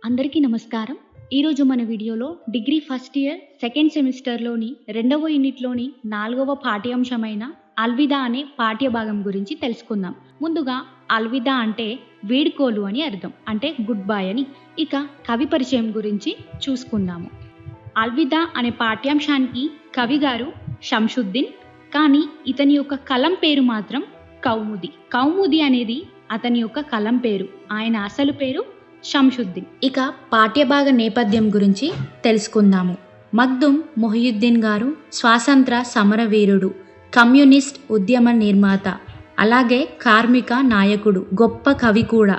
అందరికీ నమస్కారం. ఈరోజు మన వీడియోలో డిగ్రీ ఫస్ట్ ఇయర్ సెకండ్ సెమిస్టర్‌లోని రెండవ యూనిట్‌లోని 4వ పాఠ్యాంశమైన అల్విదా అనే పాఠ్య భాగం గురించి తెలుసుకుందాం. ముందుగా అల్విదా అంటే వీడ్కోలు అని అర్థం. అంటే గుడ్ బై అని. ఇక కవి పరిచయం గురించి చూసుకుందాము. అల్విదా అనే పాఠ్యాంశానికి కవి గారు షంషుద్దీన్. కానీ ఇతని యొక్క కలం పేరు మాత్రం కౌముది. కౌముది అనేది అతని యొక్క కలం పేరు. ఆయన అసలు పేరు షంషుద్దీన్. ఇక పాఠ్యభాగ నేపథ్యం గురించి తెలుసుకుందాము. మగ్దుమ్ మొహియుద్దీన్ గారు స్వాతంత్ర సమరవీరుడు, కమ్యూనిస్ట్ ఉద్యమ నిర్మాత, అలాగే కార్మిక నాయకుడు, గొప్ప కవి కూడా.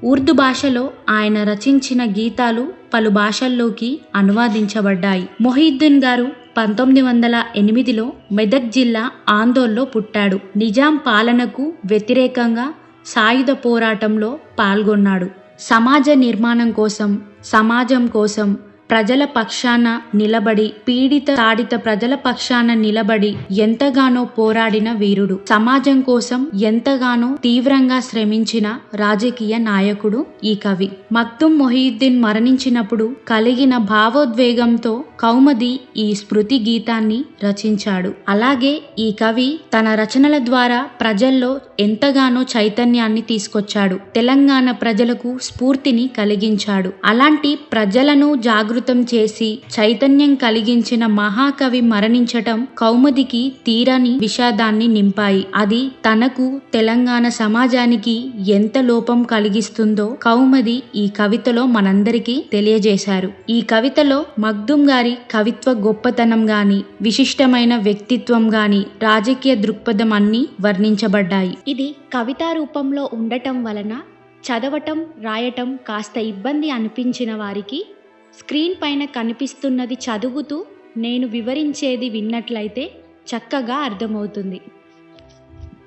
ఉర్దూ భాషలో ఆయన రచించిన గీతాలు పలు భాషల్లోకి అనువాదించబడ్డాయి. మొహియుద్దీన్ గారు 1908లో మెదక్ జిల్లా ఆందోల్లో పుట్టాడు. నిజాం పాలనకు వ్యతిరేకంగా సాయుధ పోరాటంలో పాల్గొన్నాడు. సమాజ నిర్మాణం కోసం, సమాజం కోసం ప్రజల పక్షాన నిలబడి, పీడిత తాడిత ప్రజల పక్షాన నిలబడి ఎంతగానో పోరాడిన వీరుడు. సమాజం కోసం ఎంతగానో తీవ్రంగా శ్రమించిన రాజకీయ నాయకుడు ఈ కవి. మగ్దుమ్ మొహియుద్దీన్ మరణించినప్పుడు కలిగిన భావోద్వేగంతో కౌముది ఈ స్మృతి గీతాన్ని రచించాడు. అలాగే ఈ కవి తన రచనల ద్వారా ప్రజల్లో ఎంతగానో చైతన్యాన్ని తీసుకొచ్చాడు. తెలంగాణ ప్రజలకు స్ఫూర్తిని కలిగించాడు. అలాంటి ప్రజలను జాగృతం చేసి చైతన్యం కలిగించిన మహాకవి మరణించటం కౌముదికి తీరని విషాదాన్ని నింపాయి. అది తనకు, తెలంగాణ సమాజానికి ఎంత లోపం కలిగిస్తుందో కౌముది ఈ కవితలో మనందరికీ తెలియజేశారు. ఈ కవితలో మగ్దుమ్ గారి కవిత్వ గొప్పతనం గాని, విశిష్టమైన వ్యక్తిత్వం గాని, రాజకీయ దృక్పథం అన్నీ వర్ణించబడ్డాయి. ఇది కవితా రూపంలో ఉండటం వలన చదవటం, రాయటం కాస్త ఇబ్బంది అనిపించిన వారికి స్క్రీన్ పైన కనిపిస్తున్నది చదువుతూ నేను వివరించేది విన్నట్లయితే చక్కగా అర్థమవుతుంది.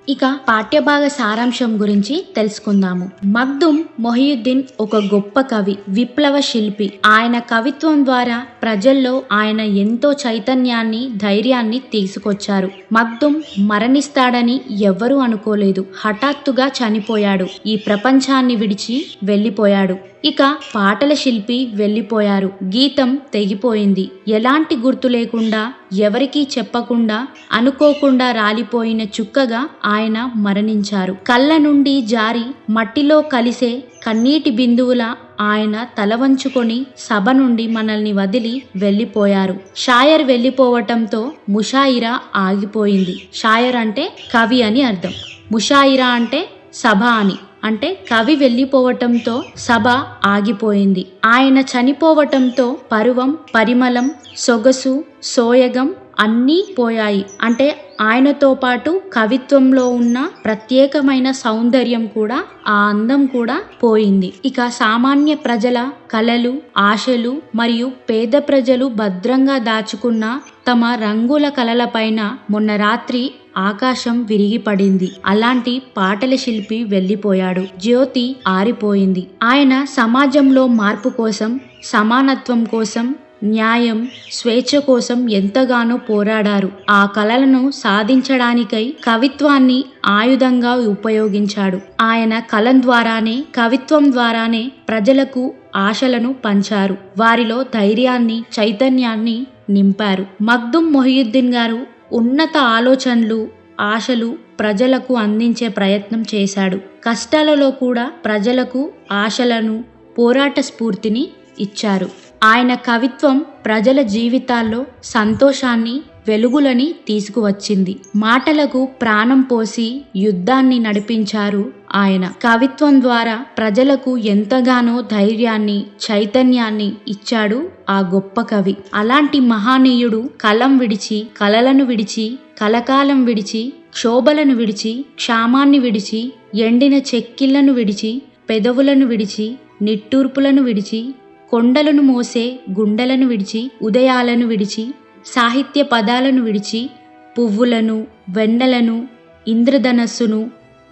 ఇక పాఠ్యభాగ సారాంశం గురించి తెలుసుకుందాము. మగ్దుమ్ మొహియుద్దీన్ ఒక గొప్ప కవి, విప్లవ శిల్పి. ఆయన కవిత్వం ద్వారా ప్రజల్లో ఆయన ఎంతో చైతన్యాన్ని, ధైర్యాన్ని తీసుకొచ్చారు. మగ్దుమ్ మరణిస్తాడని ఎవ్వరూ అనుకోలేదు. హఠాత్తుగా చనిపోయాడు. ఈ ప్రపంచాన్ని విడిచి వెళ్ళిపోయాడు. ఇక పాటల శిల్పి వెళ్ళిపోయారు. గీతం తెగిపోయింది. ఎలాంటి గుర్తు లేకుండా, ఎవరికీ చెప్పకుండా, అనుకోకుండా రాలిపోయిన చుక్కగా ఆయన మరణించారు. కళ్ళ నుండి జారి మట్టిలో కలిసే కన్నీటి బిందువుల ఆయన తల వంచుకొని సభ నుండి మనల్ని వదిలి వెళ్ళిపోయారు. షాయర్ వెళ్ళిపోవటంతో ముషాయిరా ఆగిపోయింది. షాయర్ అంటే కవి అని అర్థం. ముషాయిరా అంటే సభ అని. అంటే కవి వెళ్ళిపోవటంతో సభ ఆగిపోయింది. ఆయన చనిపోవటంతో పరువం, పరిమళం, సొగసు, సోయగం అన్నీ పోయాయి. అంటే ఆయనతో పాటు కవిత్వంలో ఉన్న ప్రత్యేకమైన సౌందర్యం కూడా, ఆ అందం కూడా పోయింది. ఇక సామాన్య ప్రజల కలలు, ఆశలు మరియు పేద ప్రజలు భద్రంగా దాచుకున్న తమ రంగుల కలలపైన మొన్న రాత్రి ఆకాశం విరిగిపడింది. అలాంటి పాటల శిల్పి వెళ్ళిపోయాడు. జ్యోతి ఆరిపోయింది. ఆయన సమాజంలో మార్పు కోసం, సమానత్వం కోసం, న్యాయం, స్వేచ్ఛ కోసం ఎంతగానో పోరాడారు. ఆ కలలను సాధించడానికై కవిత్వాన్ని ఆయుధంగా ఉపయోగించాడు. ఆయన కలం ద్వారానే, కవిత్వం ద్వారానే ప్రజలకు ఆశలను పంచారు. వారిలో ధైర్యాన్ని, చైతన్యాన్ని నింపారు. మగ్దుమ్ మొహియుద్దీన్ గారు ఉన్నత ఆలోచనలు, ఆశలు ప్రజలకు అందించే ప్రయత్నం చేశాడు. కష్టాలలో కూడా ప్రజలకు ఆశలను, పోరాట స్ఫూర్తిని ఇచ్చారు. ఆయన కవిత్వం ప్రజల జీవితాల్లో సంతోషాన్ని, వెలుగులని తీసుకువచ్చింది. మాటలకు ప్రాణం పోసి యుద్ధాన్ని నడిపించారు ఆయన. కవిత్వం ద్వారా ప్రజలకు ఎంతగానో ధైర్యాన్ని, చైతన్యాన్ని ఇచ్చాడు ఆ గొప్ప కవి. అలాంటి మహానీయుడు కలం విడిచి, కలలను విడిచి, కలకాలం విడిచి, క్షోభలను విడిచి, క్షామాన్ని విడిచి, ఎండిన చెక్కిళ్లను విడిచి, పెదవులను విడిచి, నిట్టూర్పులను విడిచి, కొండలను మోసే గుండెలను విడిచి, ఉదయాలను విడిచి, సాహిత్య పదాలను విడిచి, పువ్వులను, వెన్నెలను, ఇంద్రధనస్సును,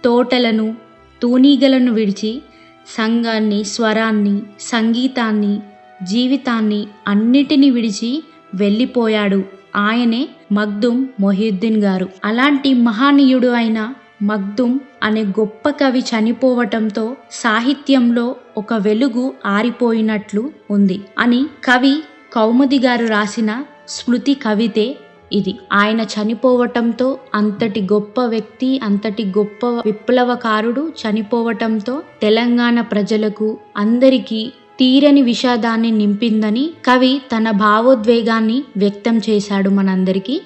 తోటలను, తూనీగలను విడిచి, సంగాన్ని, స్వరాన్ని, సంగీతాన్ని, జీవితాన్ని అన్నిటినీ విడిచి వెళ్ళిపోయాడు. ఆయనే మగ్దుమ్ మొహియుద్దీన్ గారు. అలాంటి మహానీయుడు అయిన మగ్దుమ్ అనే గొప్ప కవి చనిపోవటంతో సాహిత్యంలో ఒక వెలుగు ఆరిపోయినట్లు ఉంది అని కవి కౌముది గారు రాసిన స్మృతి కవితే ఇది. ఆయన చనిపోవటంతో, అంతటి గొప్ప వ్యక్తి, అంతటి గొప్ప విప్లవకారుడు చనిపోవటంతో తెలంగాణ ప్రజలకు అందరికీ తీరని విషాదాన్ని నింపిందని కవి తన భావోద్వేగాన్ని వ్యక్తం చేశాడు మనందరికీ.